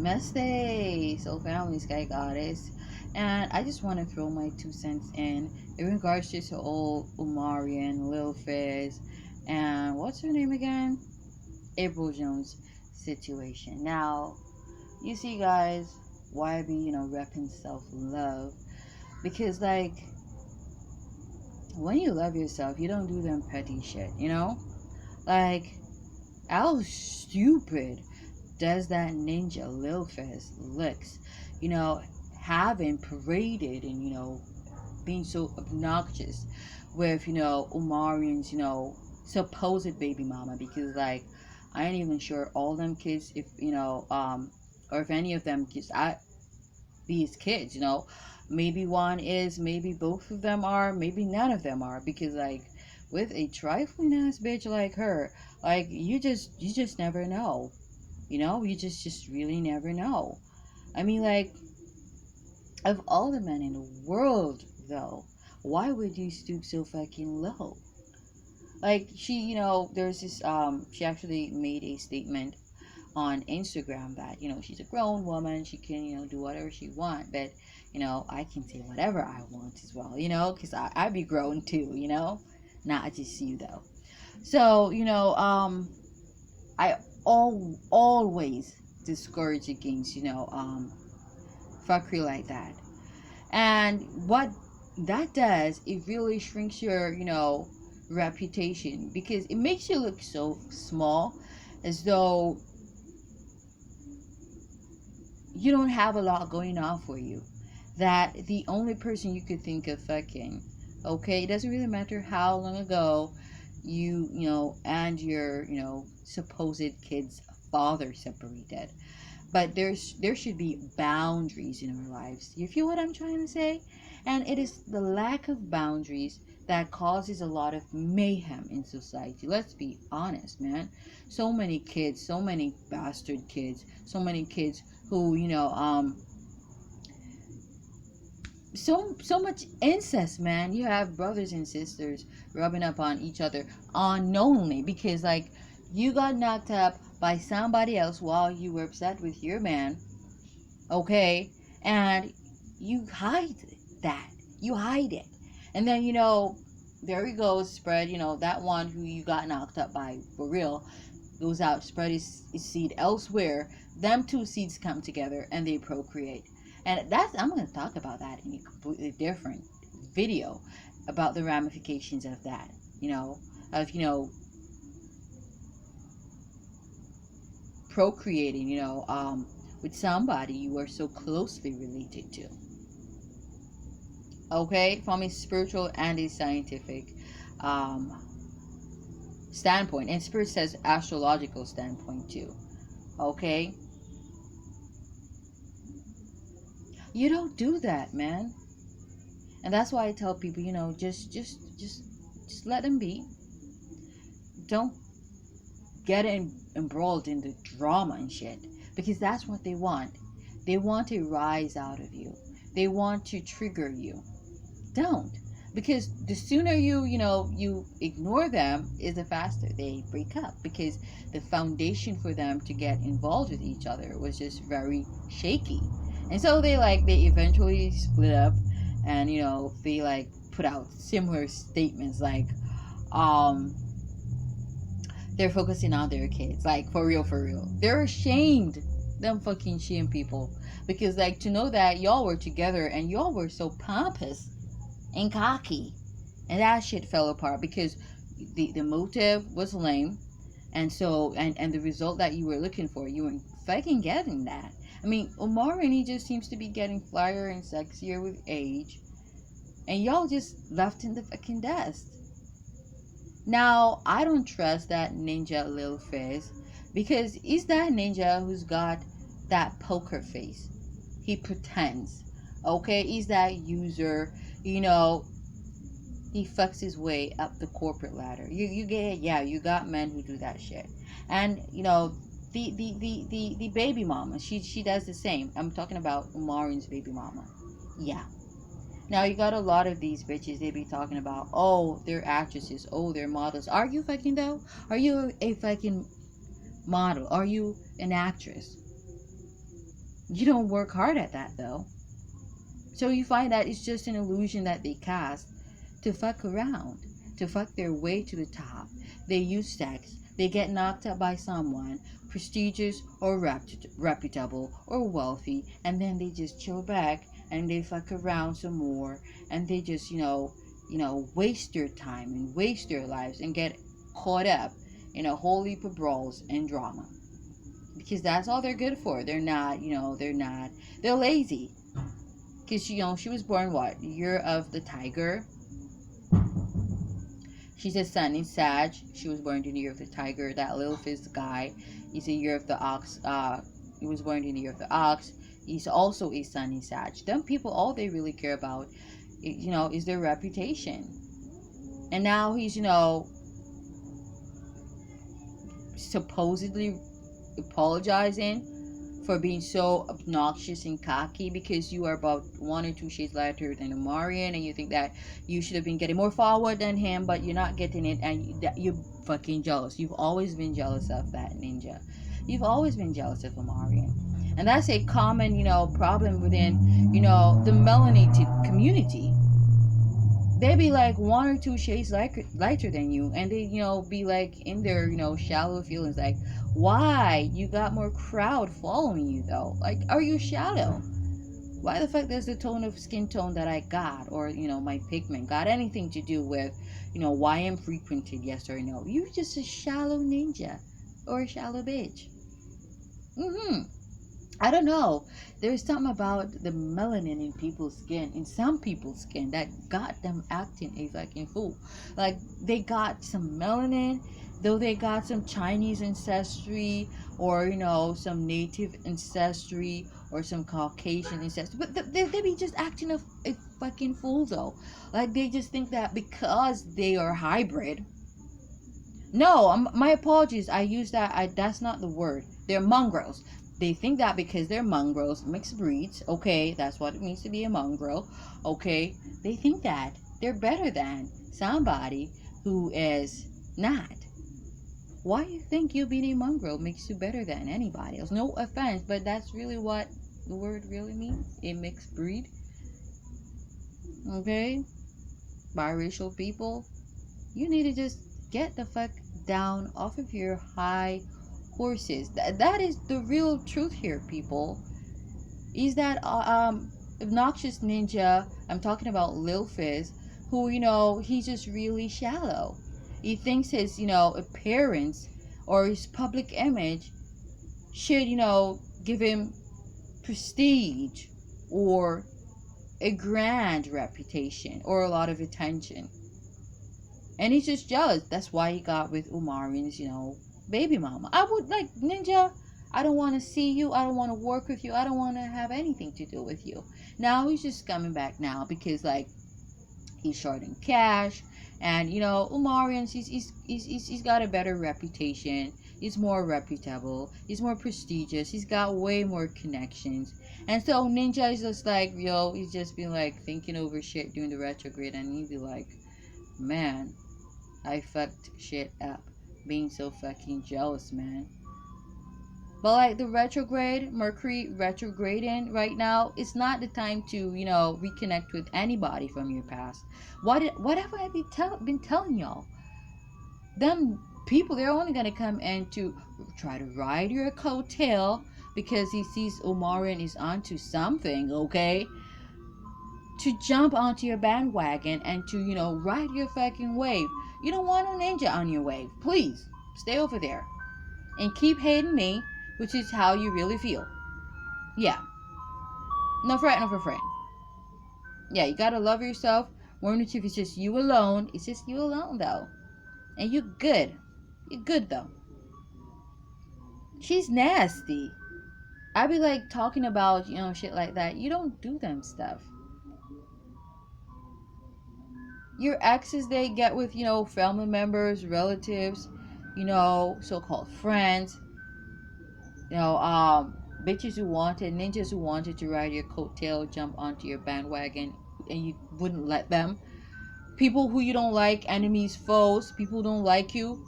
Namaste, Soul Family Sky Goddess. And I just want to throw my 2 cents in regards to the old Omarion Lil Fizz and what's her name again? April Jones situation. Now, you see, guys, why be, repping self love? Because, like, when you love yourself, you don't do them petty shit, Like, how stupid does that ninja Lil Fizz looks, you know, having paraded and, being so obnoxious with, Omarion's, supposed baby mama, because, like, I ain't even sure all them kids, if, or if any of them kids, these kids, maybe one is, maybe both of them are, maybe none of them are, because, like, with a trifling ass bitch like her, like, you just never know. You just really never know. I mean, like, of all the men in the world, though, why would you stoop so fucking low? Like, there's this, she actually made a statement on Instagram that, she's a grown woman, she can, do whatever she want, but, I can say whatever I want as well, because I be grown too, not just you, though. So, I always discourage against, fuckery like that. And what that does, it really shrinks your, reputation, because it makes you look so small, as though you don't have a lot going on for you. That the only person you could think of fucking, okay, it doesn't really matter how long ago and your, supposed kid's father separated. But there should be boundaries in our lives. You feel what I'm trying to say? And it is the lack of boundaries that causes a lot of mayhem in society. Let's be honest, man. So many kids, so many bastard kids, so many kids who, so much incest, man. You have brothers and sisters rubbing up on each other unknowingly, because, like, you got knocked up by somebody else while you were upset with your man, okay, and you hide that, you hide it, and then, there he goes, spread, that one who you got knocked up by for real goes out, spread his seed elsewhere. Them two seeds come together and they procreate. And I'm going to talk about that in a completely different video, about the ramifications of that, of, procreating, with somebody you are so closely related to. Okay, from a spiritual and a scientific standpoint, and spirit says astrological standpoint too. Okay, you don't do that, man. And that's why I tell people, just let them be. Don't get embroiled in the drama and shit, because that's what they want. They want a rise out of you. They want to trigger you. Don't, because the sooner you ignore them, is the faster they break up, because the foundation for them to get involved with each other was just very shaky. And so they eventually split up, and they put out similar statements, like they're focusing on their kids, like, for real. They're ashamed, them fucking shame people, because, like, to know that y'all were together and y'all were so pompous and cocky, and that shit fell apart because the motive was lame, and so and the result that you were looking for, you weren't fucking getting that. I mean, Omarion, he just seems to be getting flyer and sexier with age, and y'all just left in the fucking dust. Now, I don't trust that ninja Lil Fizz, because he's that ninja who's got that poker face. He pretends, okay? He's that user, he fucks his way up the corporate ladder. You get, yeah, you got men who do that shit. And, the baby mama, she does the same. I'm talking about Omarion's baby mama. Yeah. Now, you got a lot of these bitches, they be talking about, oh, they're actresses, oh, they're models. Are you fucking, though? Are you a fucking model? Are you an actress? You don't work hard at that though. So you find that it's just an illusion that they cast to fuck around, to fuck their way to the top. They use sex, they get knocked up by someone prestigious or reputable or wealthy, and then they just chill back and they fuck around some more, and they just waste their time and waste their lives and get caught up in a whole heap of brawls and drama, because that's all they're good for. They're lazy, because she was born what year of the tiger. She's a sun in Sag. She was born in the year of the tiger. That Lil Fizz guy is a year of the ox. He was born in the year of the ox. He's also a sun in Sag. Them people, all they really care about, is their reputation. And now he's, supposedly apologizing for being so obnoxious and cocky because you are about 1 or 2 shades lighter than Omarion, and you think that you should have been getting more forward than him, but you're not getting it, and you're fucking jealous. You've always been jealous of that ninja. You've always been jealous of Omarion. And that's a common, problem within, the melanated community. They be like 1 or 2 shades lighter than you, and they be like in their shallow feelings, like, why you got more crowd following you though? Like, are you shallow? Why the fuck does the tone of skin tone that I got, or my pigment, got anything to do with why I'm frequented? Yes or no? You're just a shallow ninja or a shallow bitch. I don't know. There's something about the melanin in people's skin, in some people's skin, that got them acting a fucking fool. Like, they got some melanin, though they got some Chinese ancestry, or some native ancestry, or some Caucasian ancestry, but they be just acting a fucking fool though. Like, they just think that because they are hybrid. No, my apologies. I use that. That's not the word. They're mongrels. They think that because they're mongrels, mixed breeds, okay, that's what it means to be a mongrel, okay, they think that they're better than somebody who is not. Why do you think you being a mongrel makes you better than anybody else? No offense, but that's really what the word really means, a mixed breed. Okay? Biracial people, you need to just get the fuck down off of your high horses. That is the real truth here, people. Is that obnoxious ninja, I'm talking about Lil Fizz, who he's just really shallow. He thinks his appearance or his public image should give him prestige or a grand reputation or a lot of attention, and he's just jealous. That's why he got with Omarion's baby mama. I would like, ninja, I don't want to see you, I don't want to work with you, I don't want to have anything to do with you. Now he's just coming back now because like he's short in cash, and Omarion, he's got a better reputation, he's more reputable, he's more prestigious, he's got way more connections, and so ninja is just like, he's just been like thinking over shit during the retrograde, and he'd be like, man, I fucked shit up being so fucking jealous, man. But like the retrograde, Mercury retrograding right now, it's not the time to reconnect with anybody from your past. What have I been telling y'all? Them people, they're only gonna come in to try to ride your coattail because he sees Omarion is onto something, okay? To jump onto your bandwagon and to ride your fucking wave. You don't want no ninja on your wave. Please stay over there and keep hating me, which is how you really feel. Yeah, no fret, no for friend. Yeah, you gotta love yourself. Warn if it's just you alone. It's just you alone though, and you're good. You're good though. She's nasty. I be like talking about shit like that. You don't do them stuff. Your exes, they get with family members, relatives, so-called friends, bitches who wanted, ninjas who wanted to ride your coattail, jump onto your bandwagon, and you wouldn't let them. People who you don't like, enemies, foes, people who don't like you,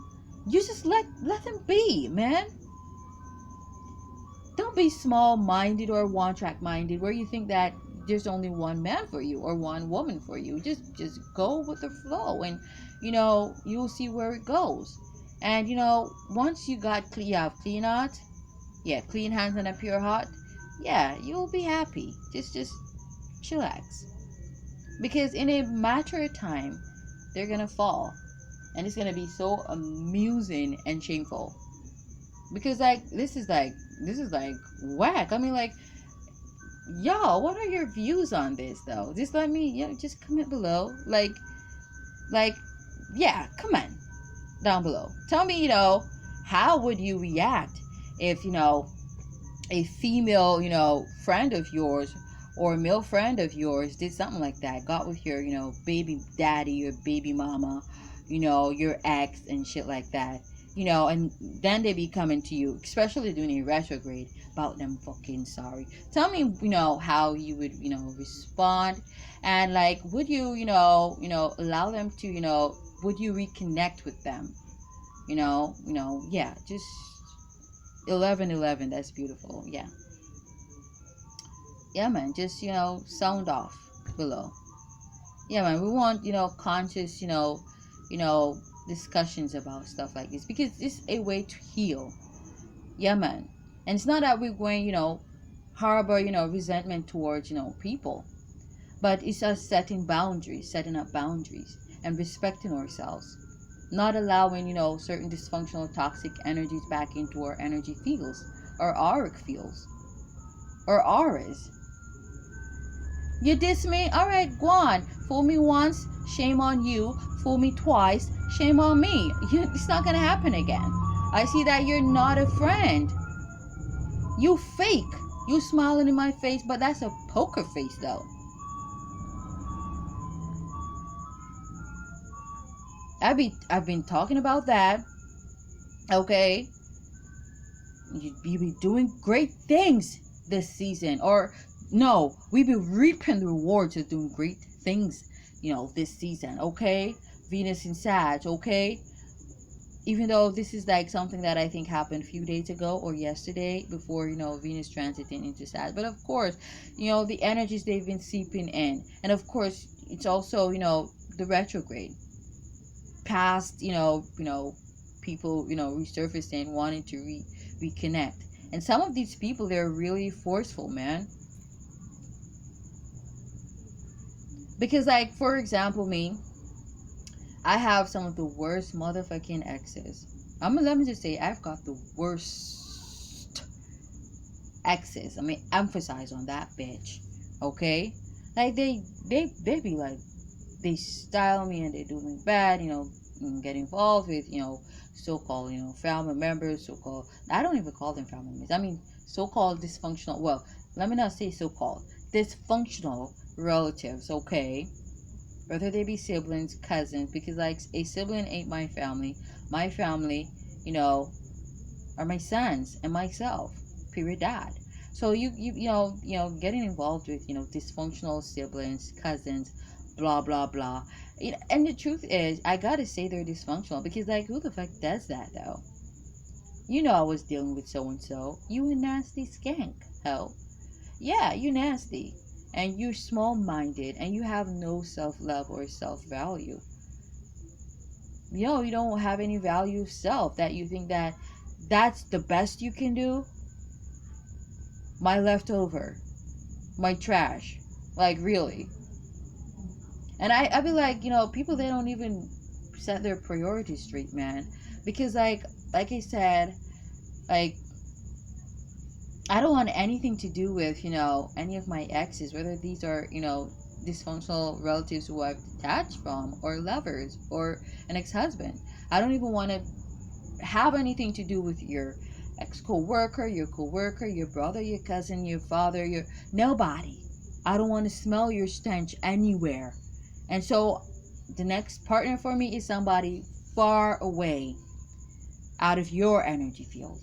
you just let them be, man. don't be small-minded or one-track-minded where you think that there's only one man for you or one woman for you. Just go with the flow, and you'll see where it goes. And once you have clean heart, yeah, clean hands and a pure heart, yeah, you'll be happy. Just chillax, because in a matter of time they're gonna fall, and it's gonna be so amusing and shameful, because this is like whack. I mean, like, y'all, what are your views on this though? Just let me, just comment below. Like, yeah, comment down below. Tell me, how would you react if, a female, friend of yours or a male friend of yours did something like that, got with your, baby daddy or baby mama, your ex and shit like that, and then they be coming to you, especially doing a retrograde, about them fucking sorry. Tell me, how you would, respond, and like, would you, allow them to, would you reconnect with them? Yeah, just 1111. That's beautiful. Yeah. Yeah, man. Just, sound off below. Yeah, man. We want, conscious, discussions about stuff like this, because it's a way to heal. Yeah, man. And it's not that we're going, harbor, resentment towards, people, but it's us setting up boundaries, and respecting ourselves, not allowing, certain dysfunctional toxic energies back into our energy fields, or auric fields, or auras. You diss me? Alright, go on. Fool me once, shame on you. Fool me twice, shame on me. It's not gonna happen again. I see that you're not a friend. You fake. You smiling in my face, but that's a poker face though. I've been talking about that. Okay. You be doing great things this season, or no, we be reaping the rewards of doing great things, this season. Okay, Venus in Sag. Okay, even though this is like something that I think happened a few days ago or yesterday, before Venus transiting into Sag. But of course, the energies they've been seeping in, and of course it's also the retrograde, past people resurfacing, wanting to reconnect. And some of these people, they're really forceful, man. Because, like, for example, me, I have some of the worst motherfucking exes. Let me just say, I've got the worst exes. I mean, emphasize on that, bitch. Okay? Like, they be like, they style me and they do me bad, get involved with, so-called, family members, so-called, I don't even call them family members. I mean, so-called dysfunctional, well, let me not say so-called, dysfunctional relatives, okay? Whether they be siblings, cousins, because, like, a sibling ain't my family. My family, are my sons and myself, period, dad. So you getting involved with, dysfunctional siblings, cousins, blah, blah, blah. And the truth is, I gotta say they're dysfunctional, because, like, who the fuck does that, though? I was dealing with so-and-so. You a nasty skank, hell. Yeah, you nasty. And you're small-minded, and you have no self-love or self-value. You don't have any value of self, that you think that that's the best you can do. My leftover. My trash. Like, really. And I be like, people, they don't even set their priorities straight, man. Because, like I said, like, I don't want anything to do with, any of my exes, whether these are, dysfunctional relatives who I've detached from, or lovers, or an ex-husband. I don't even want to have anything to do with your ex-co-worker, your brother, your cousin, your father, nobody. I don't want to smell your stench anywhere. And so the next partner for me is somebody far away, out of your energy field.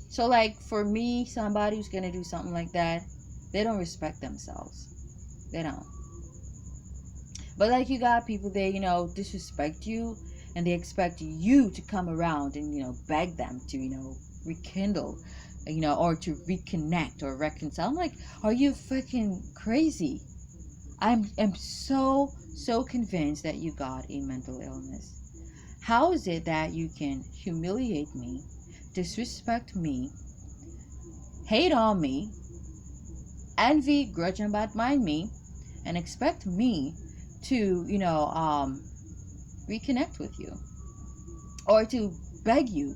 So, like, for me, somebody who's gonna do something like that, they don't respect themselves. They don't. But, like, you got people, they, disrespect you, and they expect you to come around and, beg them to, rekindle or to reconnect or reconcile. I'm like, are you fucking crazy? I'm so convinced that you got a mental illness. How is it that you can humiliate me, disrespect me, hate on me, envy, grudge, and bad mind me, and expect me to, reconnect with you, or to beg you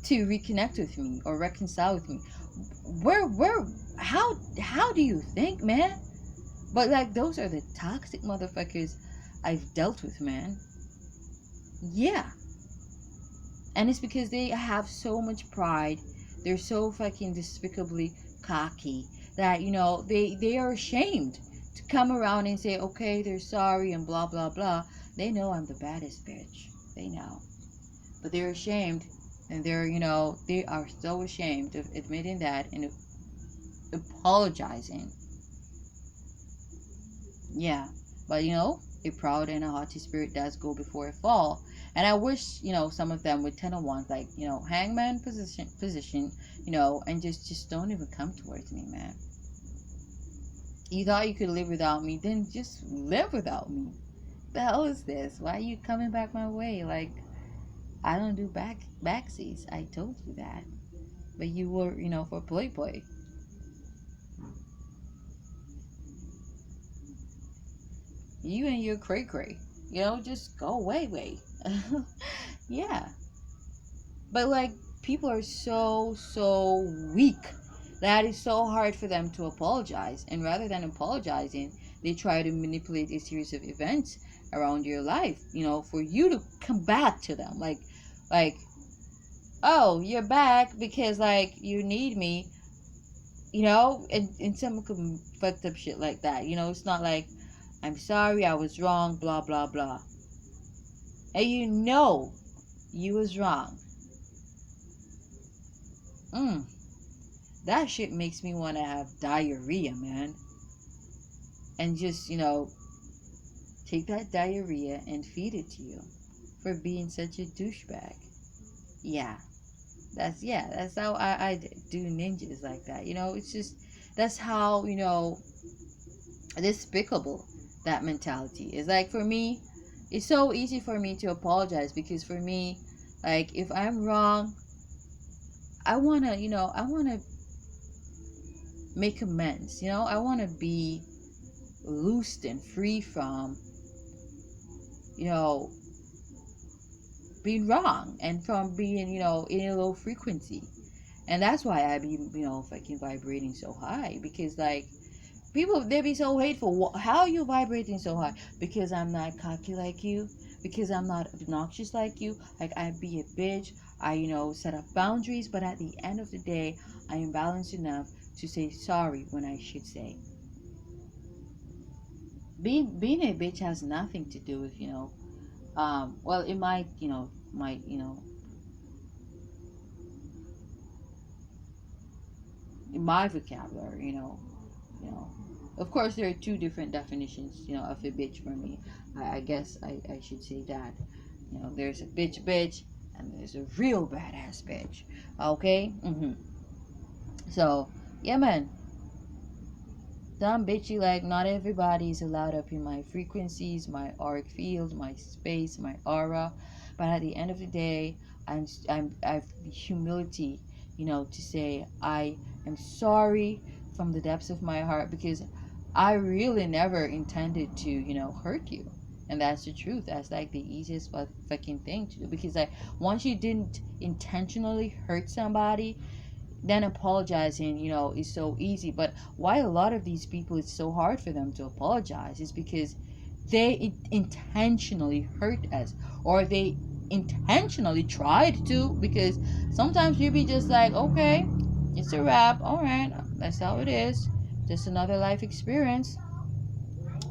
to reconnect with me or reconcile with me? Where, how do you think, man? But like, those are the toxic motherfuckers I've dealt with, man. Yeah. And it's because they have so much pride. They're so fucking despicably cocky that, they are ashamed to come around and say, okay, they're sorry and blah, blah, blah. They know I'm the baddest bitch. They know. But they're ashamed, and they are so ashamed of admitting that and apologizing. Yeah. But, a proud and a haughty spirit does go before a fall. And I wish, some of them would tend to want, like, hangman position, and just don't even come towards me, man. You thought you could live without me, then just live without me. The hell is this? Why are you coming back my way? Like, I don't do backseats. I told you that. But you were, for playboy. You and your cray. Just go away. Yeah. But like, people are so weak that it's so hard for them to apologize. And rather than apologizing, they try to manipulate a series of events around your life, for you to come back to them. Like, oh, you're back because, like, you need me, and some fucked up shit like that. It's not like, I'm sorry, I was wrong, blah, blah, blah. And you was wrong. That shit makes me want to have diarrhea, man. And just, take that diarrhea and feed it to you for being such a douchebag. Yeah. That's how I do ninjas like that. It's just, that's how, despicable that mentality is. Like, for me, it's so easy for me to apologize, because for me, like, if I'm wrong, I want to make amends. I want to be loosed and free from, being wrong, and from being, in a low frequency. And that's why I be, fucking vibrating so high, because, like, people, they be so hateful. How are you vibrating so high? Because I'm not cocky like you, because I'm not obnoxious like you. Like, I be a bitch, I set up boundaries, but at the end of the day, I am balanced enough to say sorry when I should say. Being a bitch has nothing to do with, well, it might, in my vocabulary, of course, there are two different definitions, of a bitch for me. I guess I should say that. There's a bitch, and there's a real badass bitch. Okay? So, yeah, man. Dumb bitchy, like, not everybody is allowed up in my frequencies, my auric field, my space, my aura. But at the end of the day, I've the humility, to say I am sorry from the depths of my heart, because I really never intended to, hurt you. And that's the truth. That's like the easiest fucking thing to do, because, like, once you didn't intentionally hurt somebody, then apologizing, is so easy. But why a lot of these people, it's so hard for them to apologize, is because they intentionally hurt us, or they intentionally tried to. Because sometimes you be just like, okay, it's a wrap, all right, that's how it is, just another life experience,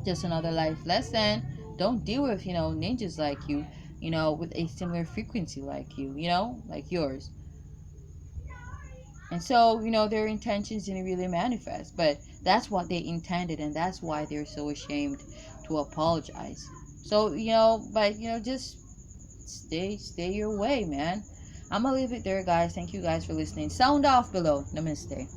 just another life lesson. Don't deal with, ninjas like you, with a similar frequency like you, like yours. And so, their intentions didn't really manifest, but that's what they intended, and that's why they're so ashamed to apologize. So, but, just stay your way, man. I'm gonna leave it there, guys. Thank you guys for listening. Sound off below. Namaste.